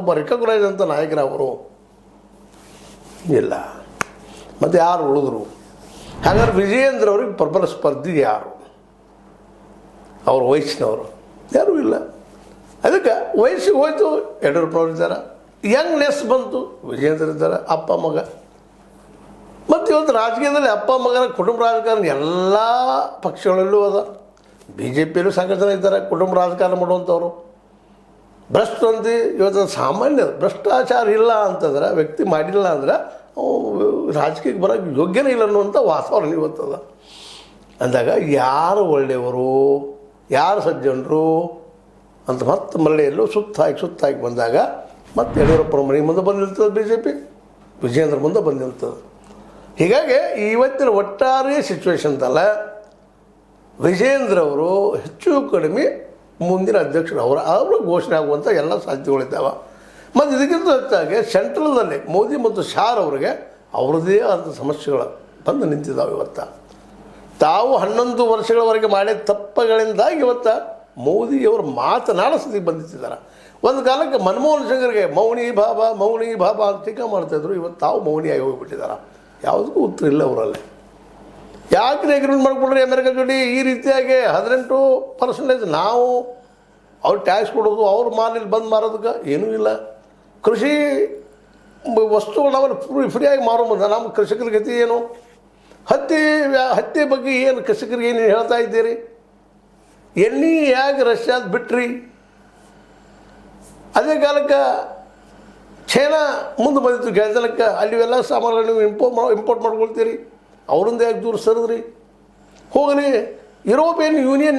ಒಬ್ಬ ರಿಕಗ್ನೈಸ್ ಅಂತ ನಾಯಕರ ಅವರು ಇಲ್ಲ. ಮತ್ತು ಯಾರು ಉಳಿದ್ರು? ಹಾಗಾದ್ರೆ ವಿಜಯೇಂದ್ರ ಅವ್ರಿಗೆ ಪ್ರಬಲ ಸ್ಪರ್ಧಿ ಯಾರು? ಅವ್ರ ವಯಸ್ಸಿನವರು ಯಾರೂ ಇಲ್ಲ. ಅದಕ್ಕೆ ವಯಸ್ಸಿಗೆ ಹೋಯ್ತು, ಯಡಿಯೂರಪ್ಪನವ್ರು ಇದ್ದಾರೆ, ಯಂಗ್ನೆಸ್ ಬಂತು, ವಿಜಯೇಂದ್ರ ಇದ್ದಾರೆ, ಅಪ್ಪ ಮಗ. ಮತ್ತು ಇವತ್ತು ರಾಜಕೀಯದಲ್ಲಿ ಅಪ್ಪ ಮಗನ ಕುಟುಂಬ ರಾಜಕಾರಣ ಎಲ್ಲ ಪಕ್ಷಗಳಲ್ಲೂ ಅದ. ಬಿ ಜೆ ಪಿಯಲ್ಲೂ ಸಾಕಷ್ಟು ಜನ ಇದ್ದಾರೆ ಕುಟುಂಬ ರಾಜಕಾರಣ ಮಾಡುವಂಥವ್ರು. ಭ್ರಷ್ಟ ಅಂತ ಇವತ್ತು ಸಾಮಾನ್ಯ ಭ್ರಷ್ಟಾಚಾರ ಇಲ್ಲ ಅಂತಂದ್ರೆ, ವ್ಯಕ್ತಿ ಮಾಡಿಲ್ಲ ಅಂದ್ರೆ ರಾಜಕೀಯಕ್ಕೆ ಬರೋಕ್ಕೆ ಯೋಗ್ಯನೇ ಇಲ್ಲ ಅನ್ನುವಂಥ ವಾತಾವರಣ ಇವತ್ತದ. ಅಂದಾಗ ಯಾರು ಒಳ್ಳೆಯವರು, ಯಾರು ಸಜ್ಜನರು ಅಂತ ಮತ್ತೆ ಮಳ್ಳೆಯಲ್ಲೂ ಸುತ್ತಾಗಿ ಬಂದಾಗ ಮತ್ತೆ ಯಡಿಯೂರಪ್ಪನ ಮನೆ ಮುಂದೆ ಬಂದಿರ್ತದೆ ಬಿ ಜೆ ಪಿ, ವಿಜಯೇಂದ್ರ ಮುಂದೆ ಬಂದಿರ್ತದೆ. ಹೀಗಾಗಿ ಇವತ್ತಿನ ಒಟ್ಟಾರೆ ಸಿಚುವೇಶನ್ದಲ್ಲ ವಿಜಯೇಂದ್ರ ಅವರು ಹೆಚ್ಚು ಕಡಿಮೆ ಮುಂದಿನ ಅಧ್ಯಕ್ಷರು ಅವರು ಘೋಷಣೆ ಆಗುವಂಥ ಎಲ್ಲ ಸಾಧ್ಯತೆಗಳಿದ್ದಾವೆ. ಮತ್ತು ಇದಕ್ಕಿಂತ ಹೆಚ್ಚಾಗಿ ಸೆಂಟ್ರಲ್ನಲ್ಲಿ ಮೋದಿ ಮತ್ತು ಶಾರ್ ಅವರಿಗೆ ಅವ್ರದ್ದೇ ಆದ ಸಮಸ್ಯೆಗಳು ಬಂದು ನಿಂತಿದ್ದಾವೆ. ಇವತ್ತು ತಾವು 11 ವರ್ಷಗಳವರೆಗೆ ಮಾಡಿದ ತಪ್ಪುಗಳಿಂದಾಗಿ ಇವತ್ತು ಮೋದಿಯವರು ಮಾತನಾಡೋ ಸ್ಥಿತಿಗೆ ಬಂದಿದ್ದಾರೆ. ಒಂದು ಕಾಲಕ್ಕೆ ಮನಮೋಹನ್ ಸಿಂಗ್ರಿಗೆ ಮೌನಿ ಬಾಬಾ ಅಂತ ಟೀಕಾ ಮಾಡ್ತಾಯಿದ್ರು. ಇವತ್ತು ತಾವು ಮೌನಿಯಾಗಿ ಹೋಗಿಬಿಟ್ಟಿದ್ದಾರೆ. ಯಾವುದಕ್ಕೂ ಉತ್ತರ ಇಲ್ಲ ಅವರಲ್ಲಿ. ಯಾಕೆ ಅಗ್ರಿಮೆಂಟ್ ಮಾಡಿಕೊಡ್ರಿ ಅಮೆರಿಕ ಜೋಡಿ ಈ ರೀತಿಯಾಗಿ 18% ನಾವು ಅವ್ರು ಟ್ಯಾಕ್ಸ್ ಕೊಡೋದು, ಅವ್ರ ಮಾಲಿಲ್ಲಿ ಬಂದು ಮಾರೋದಕ್ಕೆ ಏನೂ ಇಲ್ಲ. ಕೃಷಿ ವಸ್ತುಗಳು ನಾವಲ್ಲಿ ಫ್ರೀಯಾಗಿ ಮಾರೋದು. ನಮ್ಮ ಕೃಷಿಕರ ಗತಿ ಏನು? ಹತ್ತಿ ಬಗ್ಗೆ ಏನು ಕೃಷಿಕರಿಗೆ ಏನು ಹೇಳ್ತಾ ಇದ್ದೀರಿ? ಎಣ್ಣೆ ಹೇಗೆ ರಷ್ಯಾದ ಬಿಟ್ರಿ? ಅದೇ ಕಾಲಕ್ಕೆ ಚೈನಾ ಮುಂದೆ ಬಂದಿತ್ತು ಗ್ಯಾಸಲಕ್ಕೆ, ಅಲ್ಲಿ ಎಲ್ಲ ಸಾಮಾನುಗಳು ನೀವು ಇಂಪೋರ್ಟ್ ಮಾಡ್ಕೊಳ್ತೀರಿ. ಅವರಿಂದ ಯಾಕೆ ದೂರ ಸರಿದ್ರಿ? ಹೋಗಲಿ ಯುರೋಪಿಯನ್ ಯೂನಿಯನ್